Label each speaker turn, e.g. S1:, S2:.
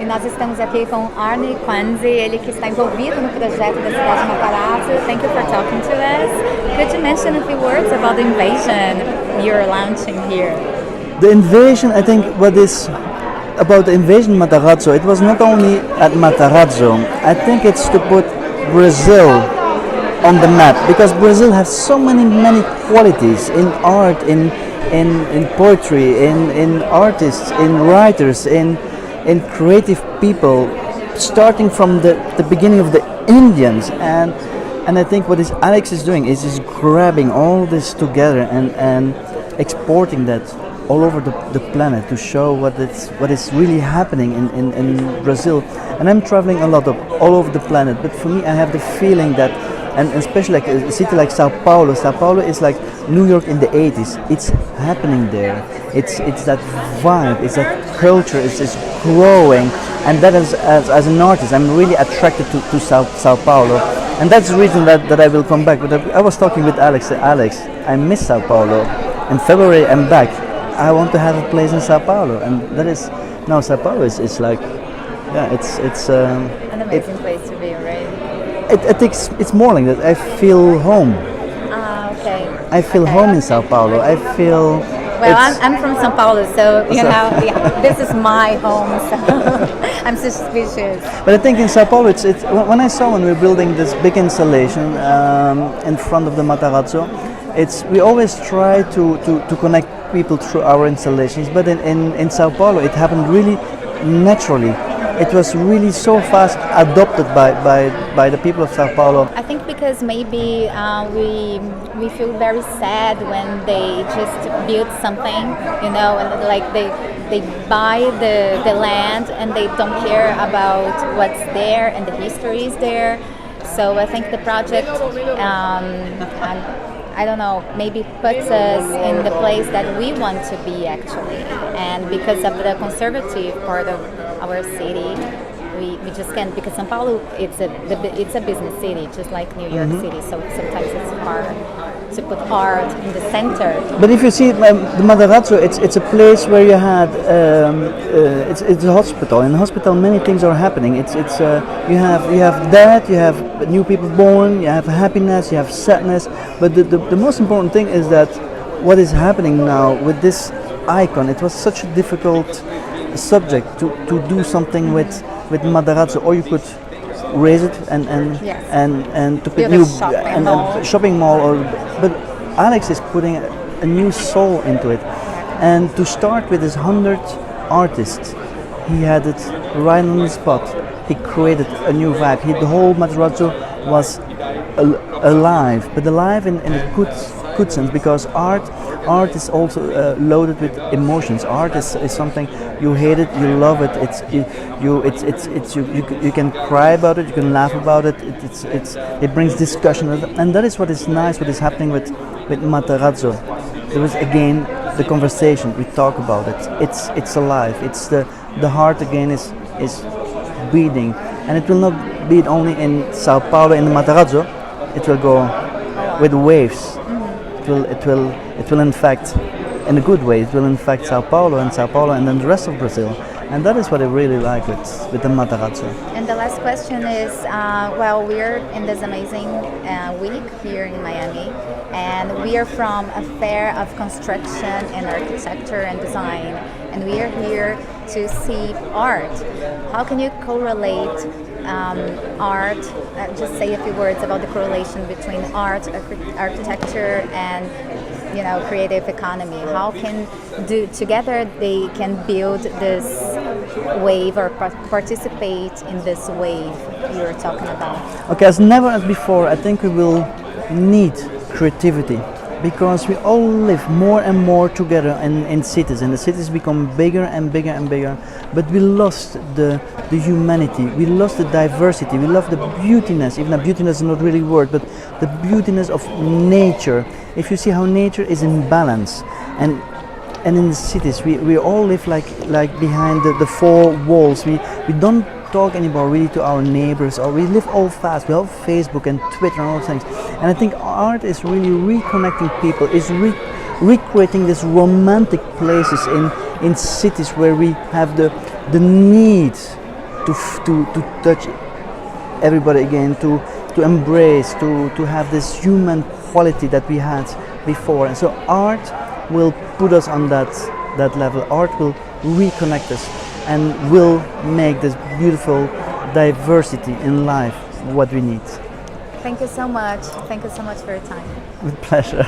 S1: nós estamos aqui com Arne e Quinze, ele que está envolvido no projeto da cidade de Matarazzo. Thank you for talking to us. Could you mention a few words about the invasion you're launching here?
S2: The invasion, I think, what is about the invasion of Matarazzo, it was not only at Matarazzo. I think it's to put Brazil on the map, because Brazil has so many qualities in art, in poetry, in artists, in writers, in creative people, starting from the beginning of the Indians, and I think what Alex is doing is grabbing all this together and exporting that all over the planet to show what is really happening in Brazil. And I'm traveling a lot all over the planet, but for me I have the feeling that, and especially like a city like Sao Paulo is like New York in the 80s. It's happening there. It's that vibe, it's that culture, it's growing, and that is, as an artist, I'm really attracted to Sao Paulo, and that's the reason that I will come back. But I was talking with Alex. Alex, I miss Sao Paulo. In February I'm back. I want to have a place in Sao Paulo, and that is now Sao Paulo is like, yeah, it's
S1: An amazing place to be, right?
S2: It's more like that. I feel home.
S1: Okay.
S2: I feel home in Sao Paulo. I feel.
S1: Well, I'm from São Paulo, so you know, yeah, this is my home. So I'm suspicious.
S2: But I think in Sao Paulo, it's when I saw when we were building this big installation in front of the Matarazzo, we always try to connect people through our installations. But in Sao Paulo, it happened really naturally. It was really so fast adopted by the people of Sao Paulo.
S1: I think because maybe we feel very sad when they just build something, you know, and like they buy the land and they don't care about what's there and the history is there. So I think the project, I don't know, maybe puts us in the place that we want to be actually, and because of the conservative part of our city, we just can't, because São Paulo it's a business city just like New York City, so sometimes it's hard to put art in the center.
S2: But if you see the Matarazzo, it's a place where you had it's a hospital. In the hospital, many things are happening. It's you have death, you have new people born, you have happiness, you have sadness. But the most important thing is that what is happening now with this icon. It was such a difficult subject to do something with Matarazzo, or you could raise it and to put new shopping mall, but Alex is putting a new soul into it, and to start with his 100 artists, he had it right on the spot. He created a new vibe. The whole Matarazzo was alive, but alive in a good sense, because art is also loaded with emotions. Art is something, you hate it, you love it. You can cry about it, you can laugh about it. It brings discussion, and that is what is nice. What is happening with Matarazzo? There is again the conversation. We talk about it. It's alive. It's the heart again is beating, and it will not beat only in Sao Paulo in the Matarazzo. It will go with waves. It will infect, in a good way, it will infect Sao Paulo and then the rest of Brazil. And that is what I really like with the Matarazzo.
S1: And the last question is, well, we're in this amazing week here in Miami, and we are from a fair of construction and architecture and design, and we are here to see art. How can you correlate art, just say a few words about the correlation between art, architecture, and creative economy? How can together they can build this wave or participate in this wave you were talking about?
S2: Okay, as never as before, I think we will need creativity, because we all live more and more together in cities, and the cities become bigger and bigger and bigger, but we lost the humanity, we lost the diversity, we lost the beautiness, even though beautiness is not really a word, but the beautiness of nature. If you see how nature is in balance, and in the cities we all live like behind the four walls. We don't talk anymore really to our neighbors, or we live all fast. We have Facebook and Twitter and all those things. And I think art is really reconnecting people, is recreating these romantic places in cities where we have the need to touch everybody again, to embrace, to have this human quality that we had before. And so art will put us on that level. Art will reconnect us and will make this beautiful diversity in life what we need.
S1: Thank you so much. Thank you so much for your time.
S2: With pleasure.